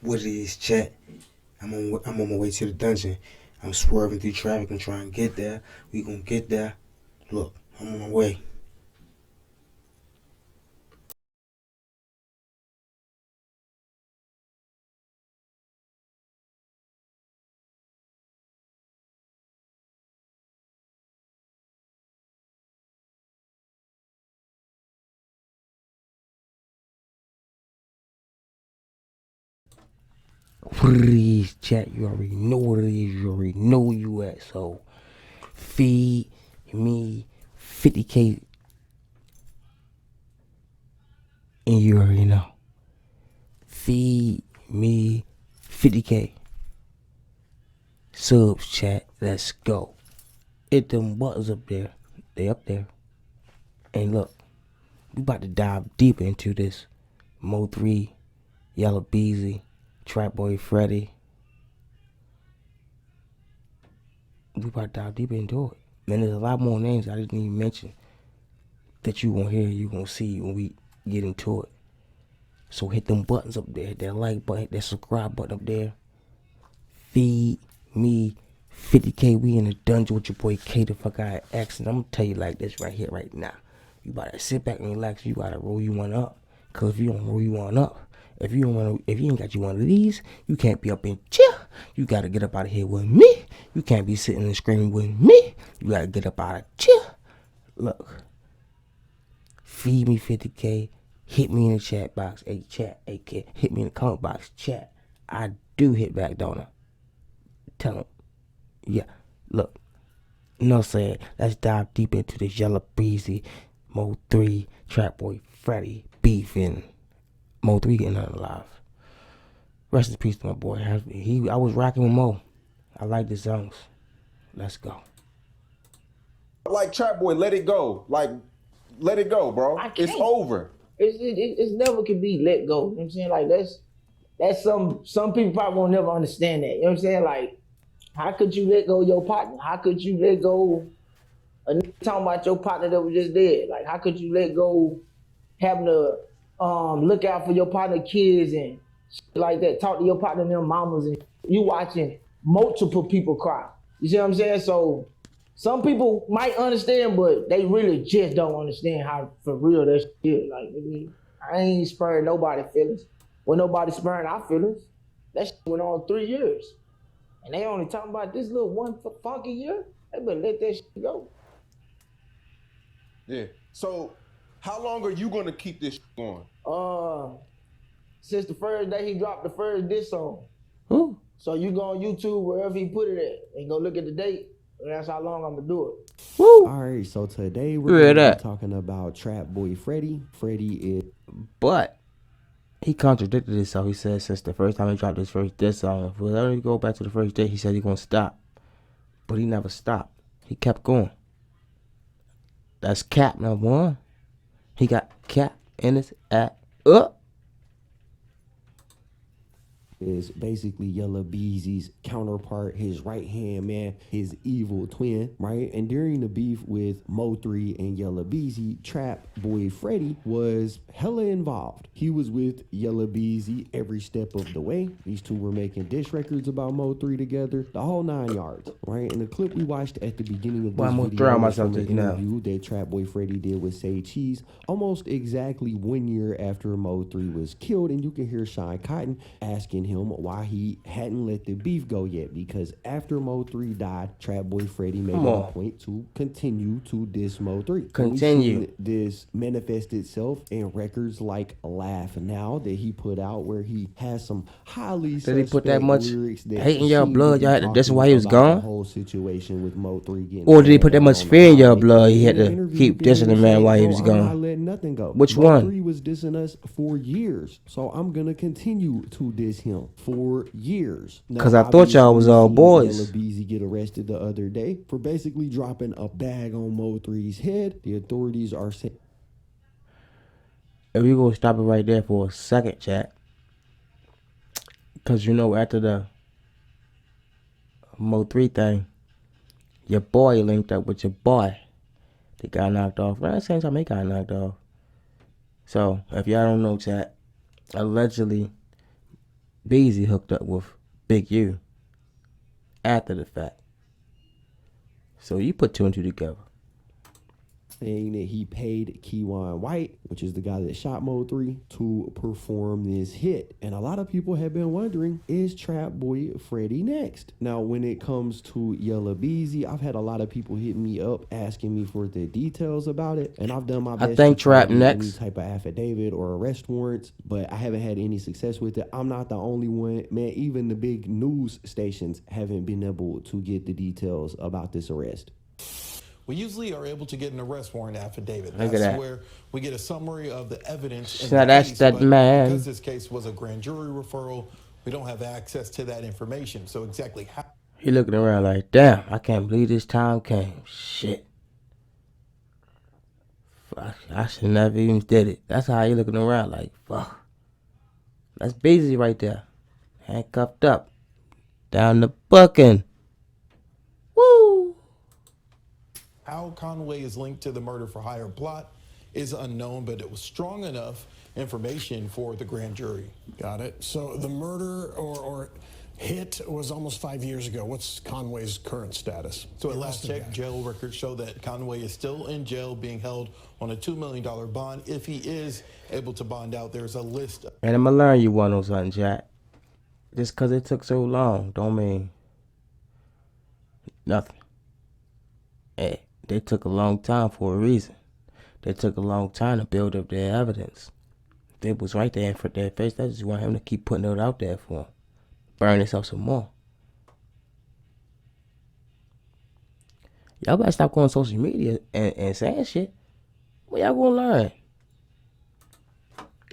What it is, chat? I'm on my way to the dungeon. I'm swerving through traffic and trying to get there. We gonna get there. Look, I'm on my way. Please, chat. You already know what it is. You already know where you at. So feed me 50K, and you already know. Feed me 50K subs, chat. Let's go. Hit them buttons up there. They up there. And look, we about to dive deep into this Mo3, Yellow Beezy, Trapboy, Freddy. We about to dive deep into it. Man, there's a lot more names I didn't even mention that you gonna hear, you gonna see when we get into it. So hit them buttons up there, hit that like button, hit that subscribe button up there. Feed me 50K. We in the dungeon with your boy K the fuck out of X. And I'm gonna tell you like this right here, right now. You gotta sit back and relax. You gotta roll you one up. Cause if you don't roll you one up, if you ain't got you one of these, you can't be up in chill. You gotta get up out of here with me. You can't be sitting and screaming with me. You gotta get up out of chill. Look, feed me 50K. Hit me in the chat box. Hey chat, hey kid, hit me in the comment box. Chat. I do hit back, don't I? Tell him. Yeah, look. You know what I'm saying? Let's dive deep into this Yellow Breezy, Mo3, Trapboy, Freddy, beefing. Mo3 getting out alive. Rest in peace to my boy. I was rocking with Mo. I like the songs. Let's go. Like Trapboy, let it go. Like, let it go, bro. It's over. It's never can be let go. You know what I'm saying? Like that's some people probably won't never understand that. You know what I'm saying? Like, how could you let go of your partner? How could you let go of talking about your partner that was just dead? Like, how could you let go having to look out for your partner kids and shit like that? Talk to your partner and their mamas, and you watching multiple people cry. You see what I'm saying? So some people might understand, but they really just don't understand how for real that shit is. Like, I ain't sparing nobody's feelings. When nobody sparing our feelings, that shit went on 3 years. And they only talking about this little one funky year. They better let that shit go. Yeah. So, how long are you gonna keep this going? Since the first day he dropped the first diss song. Ooh. So you go on YouTube wherever he put it at and go look at the date. And that's how long I'm gonna do it. Woo. Alright, so today we're gonna be talking about Trapboy Freddy. Freddy is, but he contradicted himself. He said since the first time he dropped his first diss song, if we let him go back to the first day, he said he's gonna stop. But he never stopped. He kept going. That's cap number one. He got cap in his act up. is basically Yellow Beezy's counterpart, his right hand man, his evil twin, right? And during the beef with Mo3 and Yellow Beezy, Trap Boy Freddy was hella involved. He was with Yellow Beezy every step of the way. These two were making diss records about Mo3 together, the whole 9 yards, right? And the clip we watched at the beginning of this video was from an interview that Trap Boy Freddy did with Say Cheese almost exactly 1 year after Mo3 was killed, and you can hear Sean Cotton asking him why he hadn't let the beef go yet, because after Mo3 died, Trap Boy Freddy made it a point to continue to diss Mo3. Continue. This manifest itself in records like Laugh Now that he put out, where he has some highly did he put that much lyrics that hate in your blood? Y'all had to, that's why he was the gone? whole situation with Mo3 getting, or did he put that much fear in your blood? He had to keep dissing the man while he was gone. I'm not letting nothing go. Which Mo3 one? was dissing us for years, so I'm gonna continue to diss him for years. Because I thought y'all was all boys. Yellow Beezy get arrested the other day for basically dropping a bag on Mo3's head. The authorities are saying. And we gonna stop it right there for a second, chat. Because you know, after the Mo3 thing, your boy linked up with your boy. They got knocked off. Right at the same time, they got knocked off. So, if y'all don't know, chat, allegedly, Beezy hooked up with Big U after the fact. So you put two and two together. Saying that he paid Keywan White, which is the guy that shot Mo3, to perform this hit. And a lot of people have been wondering, is Trapboy Freddy next? Now, when it comes to Yella Beezy, I've had a lot of people hit me up asking me for the details about it. And I've done my best I think to Trap get next. any type of affidavit or arrest warrants, but I haven't had any success with it. I'm not the only one. Man, even the big news stations haven't been able to get the details about this arrest. We usually are able to get an arrest warrant affidavit. Look at That's that. where we get a summary of the evidence in So the that's case, that but man. because this case was a grand jury referral, we don't have access to that information. So exactly how... He looking around like, damn, I can't believe this time came. Shit. Fuck, I should never even did it. That's how he looking around like, fuck. That's Beezy right there. Handcuffed up. Down the bucking. Woo! How Conway is linked to the murder for hire plot is unknown, but it was strong enough information for the grand jury. Got it. So the murder or hit was almost 5 years ago. What's Conway's current status? So at last check, jail records show that Conway is still in jail being held on a $2 million bond. If he is able to bond out, there's a list. Man, I'm gonna learn you one on something, Jack. Just cause it took so long don't mean nothing. Hey, they took a long time for a reason. They took a long time to build up their evidence. They was right there in front of their face. They just want him to keep putting it out there for him. Burn himself some more. Y'all better stop going on social media and saying shit. What y'all gonna learn?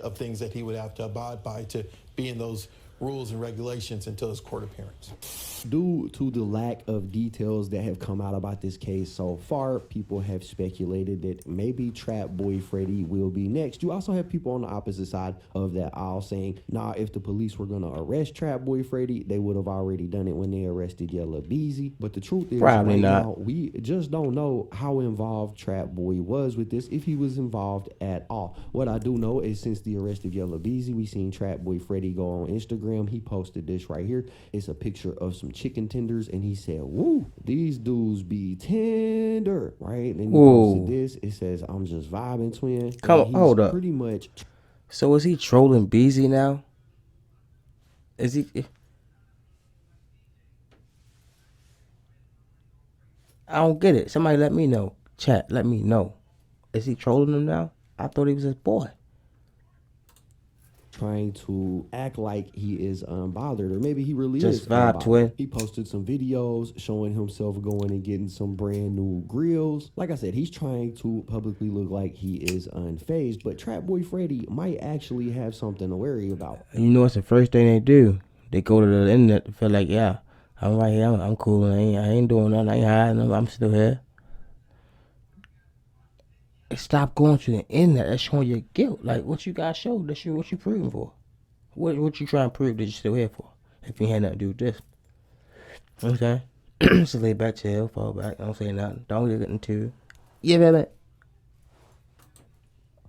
Of things that he would have to abide by to be in those rules and regulations until his court appearance. Due to the lack of details that have come out about this case so far, people have speculated that maybe Trapboy Freddy will be next. You also have people on the opposite side of that aisle saying, nah, if the police were going to arrest Trapboy Freddy, they would have already done it when they arrested Yella Beezy. But the truth is, Probably right not. now, we just don't know how involved Trapboy was with this, if he was involved at all. What I do know is since the arrest of Yella Beezy, we seen Trapboy Freddy go on Instagram. He posted this right here. It's a picture of some chicken tenders, and he said, woo, these dudes be tender, right? And he posted this. It says, I'm just vibing, twin. Hold up. Pretty much. So is he trolling Beezy now? Is he? I don't get it. Somebody let me know. Chat, let me know. Is he trolling him now? I thought he was his boy. Trying to act like he is unbothered, or maybe he really Just is vibe, unbothered. twin. He posted some videos showing himself going and getting some brand new grills. Like I said, he's trying to publicly look like he is unfazed, but Trapboy Freddy might actually have something to worry about. You know what's the first thing they do? They go to the internet to feel like, yeah, I'm right here, I'm cool, I ain't doing nothing, I ain't hiding, I'm still here. Stop going to the internet. That's showing your guilt. Like, what you got showed, that's what you proving for. What you trying to prove that you're still here for? If you had nothing to do with this. Okay? Just lay back, chill, fall back, don't say nothing. Don't get into it. Yeah, baby.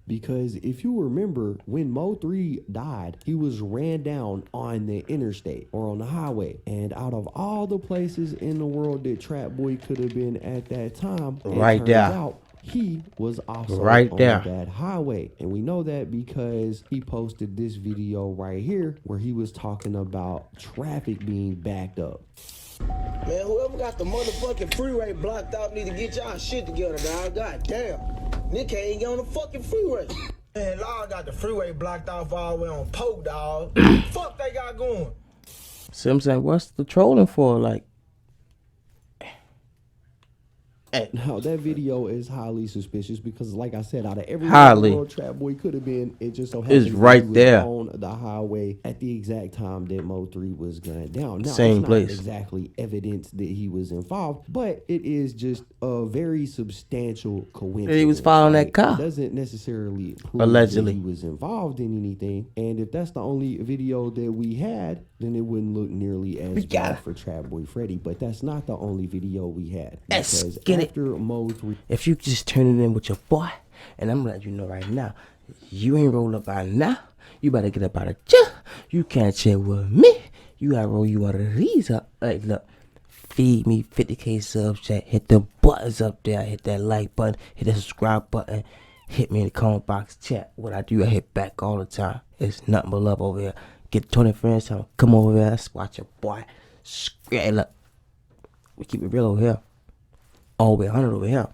Because if you remember, when Mo3 died, he was ran down on the interstate or on the highway. And out of all the places in the world that Trapboy could have been at that time, right there. Out, he was also right on there. that highway. And we know that because he posted this video right here where he was talking about traffic being backed up. Man, whoever got the motherfucking freeway blocked out need to get y'all shit together, dog. God damn. Nick ain't get on the fucking freeway. Man, Lord got the freeway blocked off all the way on Poke, dog. Fuck they got going. So I'm saying, what's the trolling for? Like, now that video is highly suspicious because, like I said, out of every highly Trapboy could have been, it just so happens it's right he was there on the highway at the exact time that Mo3 was gunned down. Now, same it's place. Not exactly evidence that he was involved, but it is just a very substantial coincidence. He was following that car. It doesn't necessarily prove allegedly that he was involved in anything. And if that's the only video that we had, then it wouldn't look nearly as bad for Trapboy Freddy. But that's not the only video we had. Let's because get after Mo3, if you just turn it in with your boy, and I'm gonna let you know right now, you ain't rolled up by now, You better get up out of jail. You can't chill with me. You gotta roll you one of these up. Like, look, feed me 50K subs, chat. Hit the buttons up there. Hit that like button. Hit the subscribe button. Hit me in the comment box, chat. What I do, I hit back all the time. It's nothing but love over here. Get 20 friends, tell them, come over here. Let's watch your boy. Hey, look, we keep it real over here. All the way 100 over here.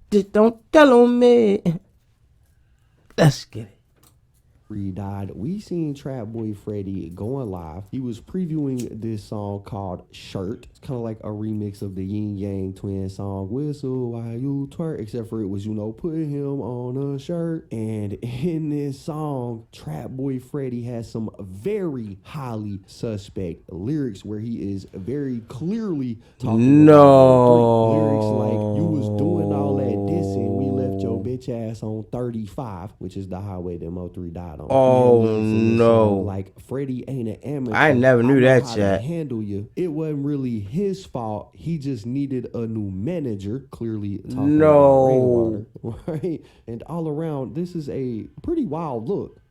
Just don't tell on me. Let's get it. Died. We seen Trapboy Freddy going live. He was previewing this song called Shirt. It's kind of like a remix of the Yin Yang Twin song Whistle While You Twerk, except for it was, you know, put him on a shirt. And in this song, Trapboy Freddy has some very highly suspect lyrics where he is very clearly talking about lyrics like, you was doing all that dissing, we left your bitch ass on 35, which is the highway that Mo3 died on. Oh no! Like, Freddy ain't an amateur. I never knew that, chat. Handle you. It wasn't really his fault. He just needed a new manager. Clearly talking about rainwater, right? And all around, this is a pretty wild look.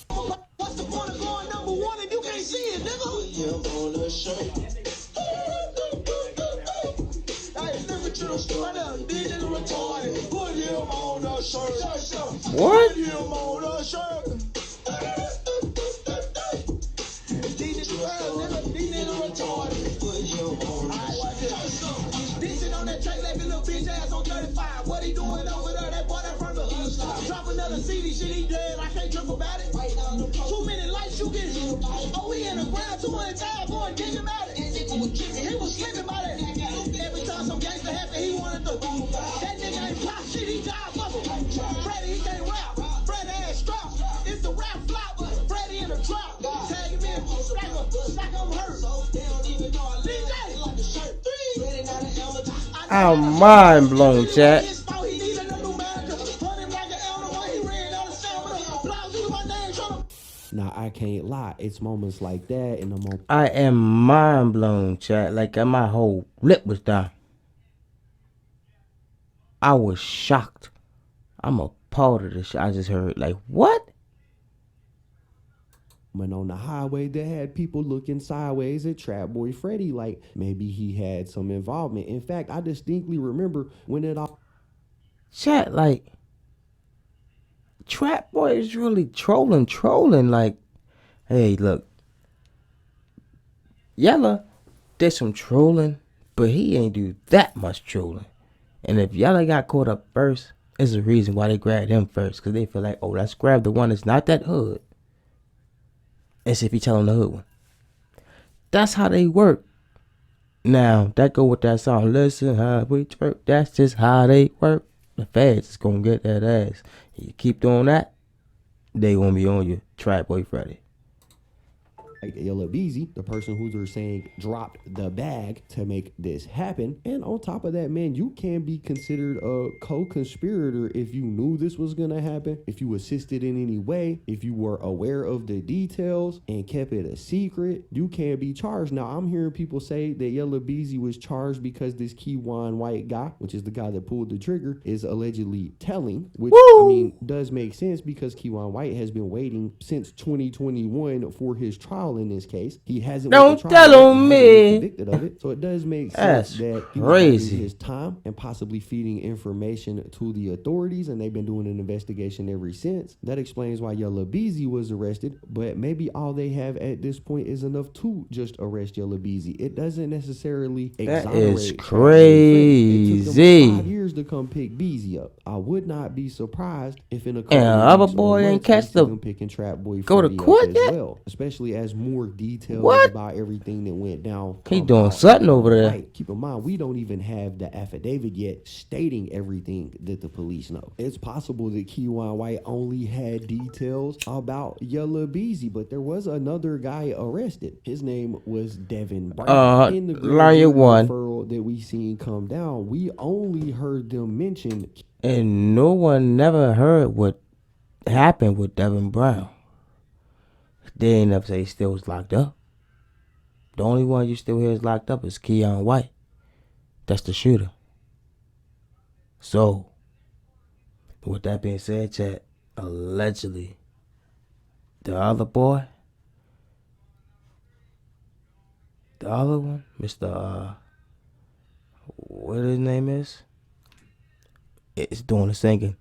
What's the point of going number one if you can't see it, nigga? Put him on a shirt. Hey, literature straight up, nigga retarded. Put him on a shirt. What? Put him on a shirt. These niggas retarded. Put him on a shirt. He's dissing on that track like a little bitch ass on 35. What he doing over there? That boy that from the drop another CD, shit he dead. I can't trip about it. Too many lights you get. Oh, we in the ground 200 times going digging about it. He was slipping about it. Every time some gangster happened, he wanted to. That nigga ain't pop shit, he died muscle. Freddy, he can't rap. Freddy ass strap. It's the rap flop. Freddy in the drop. Tag him in. Stack him hurt. DJ. I'm mind blown, chat. Now, I can't lie. It's moments like that in the moment. I am mind blown, chat. Like, my whole lip was down. I was shocked. I'm appalled at this shit I just heard. Like, what? When on the highway, they had people looking sideways at Trapboy Freddy, like maybe he had some involvement. In fact, I distinctly remember when it all... Chat, like, Trapboy is really trolling. Like, hey, look, Yella did some trolling, but he ain't do that much trolling. And if Yella got caught up first, it's a reason why they grabbed him first, because they feel like, oh, let's grab the one that's not that hood. And see if he tell him the hood one. That's how they work. Now, that go with that song, listen how we twerk. That's just how they work. The feds is gonna get that ass. You keep doing that, they gonna be on you. Trapboy Freddy. Like Yella Beezy, the person who they're saying dropped the bag to make this happen. And on top of that, man, you can be considered a co-conspirator if you knew this was gonna happen, if you assisted in any way, if you were aware of the details and kept it a secret. You can be charged. Now, I'm hearing people say that Yella Beezy was charged because this Keywan White guy, which is the guy that pulled the trigger, is allegedly telling, which I mean does make sense because Keywan White has been waiting since 2021 for his trial. In this case, he hasn't. Don't tell on me. Convicted of it, so it does make sense that he was crazy. his time and possibly feeding information to the authorities, and they've been doing an investigation ever since. That explains why Yella Beezy was arrested, but maybe all they have at this point is enough to just arrest Yella Beezy. It doesn't necessarily exonerate. That is crazy. It took them 5 years to come pick Beezy up. I would not be surprised if in a couple other weeks boy ain't catch them picking Trapboy go to Freddy court as yet? well, especially as more details about everything that went down. He doing something over there. Right. Keep in mind, we don't even have the affidavit yet stating everything that the police know. It's possible that Keywan White only had details about Yella Beezy, but there was another guy arrested. His name was Devin Brown. In the learn your one referral that we seen come down, we only heard them mention, and no one never heard what happened with Devin Brown. They ain't never say he still was locked up. The only one you still hear is locked up is Keywan White. That's the shooter. So, with that being said, chat, allegedly, The other boy, the other one, Mr. What his name is, it's doing the singing.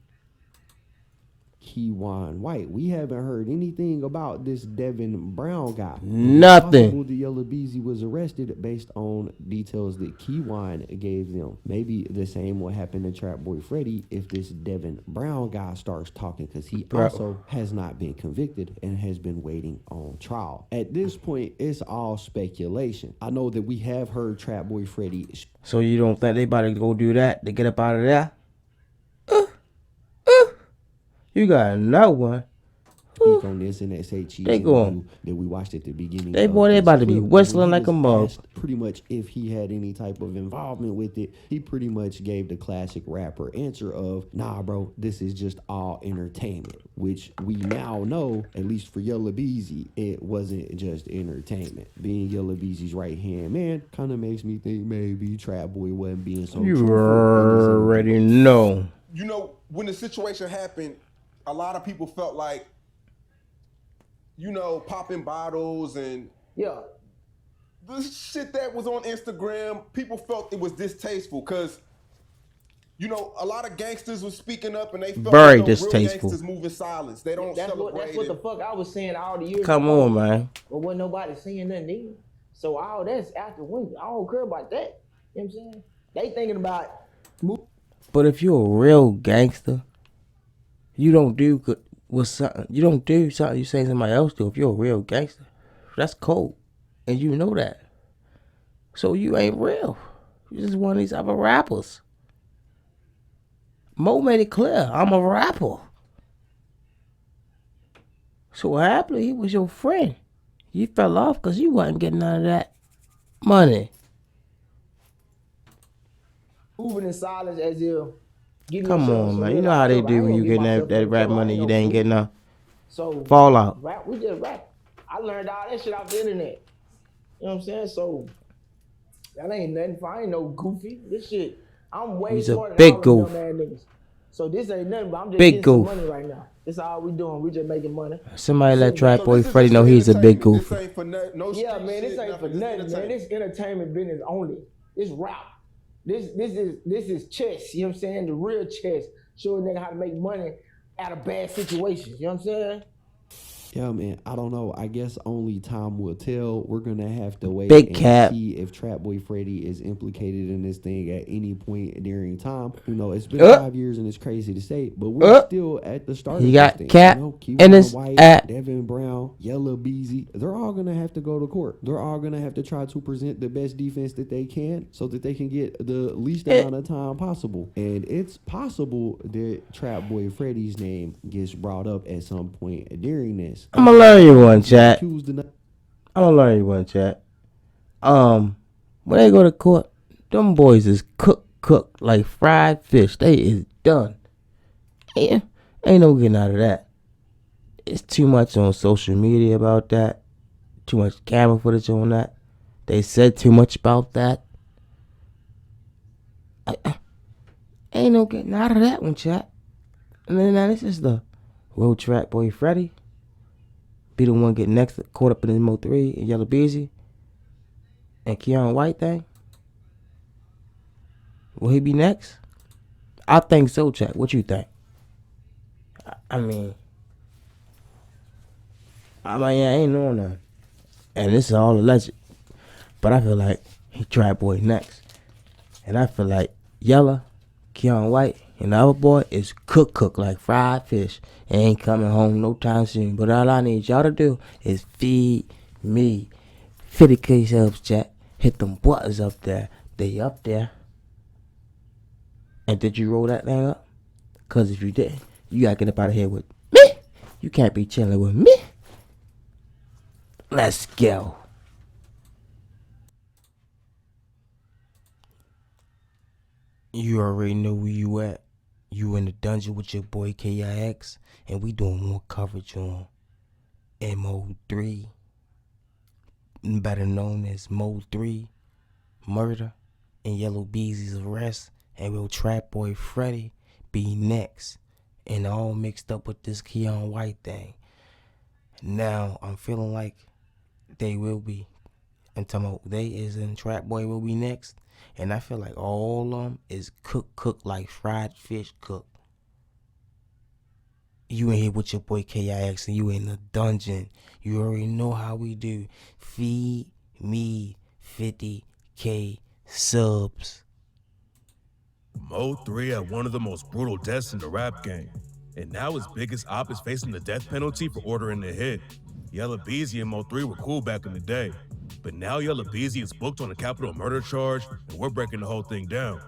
Keywan White. We haven't heard anything about this Devin Brown guy. Nothing. It's possible the Yellow Beezy was arrested based on details that Keywan gave them. Maybe the same will happen to Trapboy Freddy if this Devin Brown guy starts talking, because he also has not been convicted and has been waiting on trial. At this point, it's all speculation. I know that we have heard Trapboy Freddy. So you don't think they about to go do that to get up out of there? You got another one. Speak on this in that say cheese They going. that we watched at the beginning. They boy, they about to be whistling like a mug. Pretty much, if he had any type of involvement with it, he pretty much gave the classic rapper answer of, "Nah, bro, this is just all entertainment." Which we now know, at least for Yella Beezy, it wasn't just entertainment. Being Yella Beezy's right hand man kind of makes me think maybe Trapboy wasn't being so. You already know. You know, when the situation happened, a lot of people felt like, you know, popping bottles and Yeah. the shit that was on Instagram, people felt it was distasteful because, you know, a lot of gangsters were speaking up and they felt Very real distasteful. gangsters move in silence. They don't That's celebrate what the it. fuck I was saying all the years. Come on, man. But wasn't nobody saying nothing then. So all that's after winter. I don't care about that. You know what I'm saying? They thinking about But if you're a real gangster, you don't do good with something. You don't do something you say somebody else do. If you're a real gangster, that's cold, and you know that. So you ain't real. You just one of these other rappers. Mo made it clear, I'm a rapper. So what happened? He was your friend. You fell off because you wasn't getting none of that money. moving in silence as if. Come on, man. You know how they do when you getting that rap money, you ain't getting no So fallout. Rap, we just rap. I learned all that shit off the internet. You know what I'm saying? So that ain't nothing. I ain't no goofy. This shit, I'm way He's a smarter big than all goof. them dumb ass niggas. So this ain't nothing. But I'm just Big getting some goof. money right now. This all we doing. We just making money. Somebody let So Trapboy this is Freddy just know he's a big entertainment. goof. This ain't for no Yeah, street man, this shit, ain't for It's nothing, man. entertainment. This entertainment business only. This rap. This is chess. You know what I'm saying? The real chess. Show a nigga how to make money out of bad situations. You know what I'm saying? Yeah, man, I don't know. I guess only time will tell. We're going to have to wait Big and cap. see if Trapboy Freddy is implicated in this thing at any point during time. You know, it's been 5 years and it's crazy to say, but we're still at the start He of got this thing. cap You know, in Keywan his White, app. Devin Brown, Yella Beezy, they're all going to have to go to court. They're all going to have to try to present the best defense that they can so that they can get the least amount of time possible. And it's possible that Trapboy Freddy's name gets brought up at some point during this. I'm gonna learn you one, chat. Accused of I'm gonna learn you one, chat. When they go to court, them boys is cooked like fried fish. They is done. Ain't no getting out of that. It's too much on social media about that. Too much camera footage on that. They said too much about that. Ain't no getting out of that one, chat. And then now this is the Will Trapboy Freddy be the one getting next, caught up in the Mo3 and Yella Beezy and Keywan White thing? Will he be next? I think so, chat. What you think? I mean, I ain't knowing none. And this is all alleged. But I feel like he Trapboy next. And I feel like Yella, Keywan White, and the other boy is cooked like fried fish. And ain't coming home no time soon. But all I need y'all to do is feed me. 50K subs, chat. Hit them buttons up there. They up there. And did you roll that thing up? Because if you didn't, you got to get up out of here with me. You can't be chilling with me. Let's go. You already know where you at. You in the dungeon with your boy KIX, and we doing more coverage on Mo3, better known as Mo3 murder and Yellow Beezy's arrest, and will Trapboy Freddy be next, and all mixed up with this Keywan White thing. Now I'm feeling like they will be. I'm talking about they is in Trapboy will be next. And I feel like all of them is cook like fried fish cooked. You in here with your boy KIX and you in the dungeon. You already know how we do. Feed me 50K subs. Mo3 had one of the most brutal deaths in the rap game. And now his biggest op is facing the death penalty for ordering a hit. Yella Beezy and Mo3 were cool back in the day. But now Yella Beezy is booked on a capital murder charge and we're breaking the whole thing down.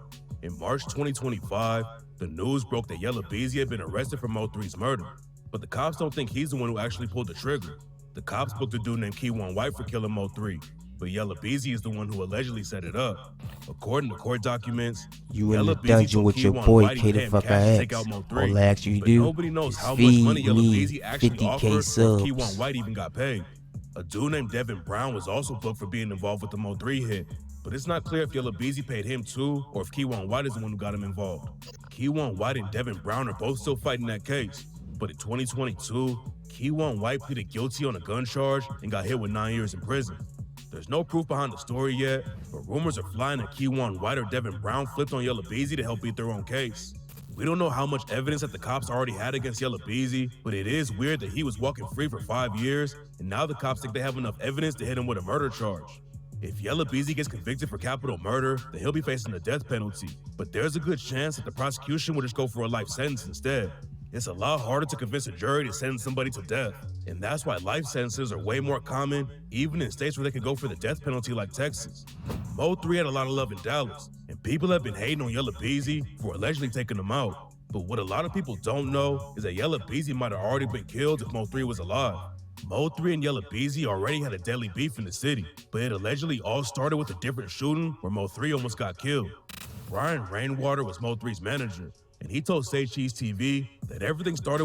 In March 2025, the news broke that Yella Beezy had been arrested for Mo3's murder. But the cops don't think he's the one who actually pulled the trigger. The cops booked a dude named Keywan White for killing Mo3. But Yella Beezy is the one who allegedly set it up. According to court documents, You in Yella the Beezy dungeon told with your Keywan boy White he K the paid him fuck cash to take X. out All Mo3. I ask you to But do nobody knows is how much money feed Yella me Beezy actually 50K offered or subs. if Keywan White even got paid. A dude named Devin Brown was also booked for being involved with the Mo3 hit. But it's not clear if Yella Beezy paid him too or if Keywan White is the one who got him involved. Keywan White and Devin Brown are both still fighting that case. But in 2022, Keywan White pleaded guilty on a gun charge and got hit with 9 years in prison. There's no proof behind the story yet, but rumors are flying that Keywan White or Devin Brown flipped on Yella Beezy to help beat their own case. We don't know how much evidence that the cops already had against Yella Beezy, but it is weird that he was walking free for 5 years, and now the cops think they have enough evidence to hit him with a murder charge. If Yella Beezy gets convicted for capital murder, then he'll be facing the death penalty, but there's a good chance that the prosecution will just go for a life sentence instead. It's a lot harder to convince a jury to sentence somebody to death, and that's why life sentences are way more common, even in states where they could go for the death penalty like Texas. Mo3 had a lot of love in Dallas, and people have been hating on Yella Beezy for allegedly taking him out. But what a lot of people don't know is that Yella Beezy might have already been killed if Mo3 was alive. Mo3 and Yella Beezy already had a deadly beef in the city, but it allegedly all started with a different shooting where Mo3 almost got killed. Brian Rainwater was Mo3's manager, and he told Say Cheese TV that everything started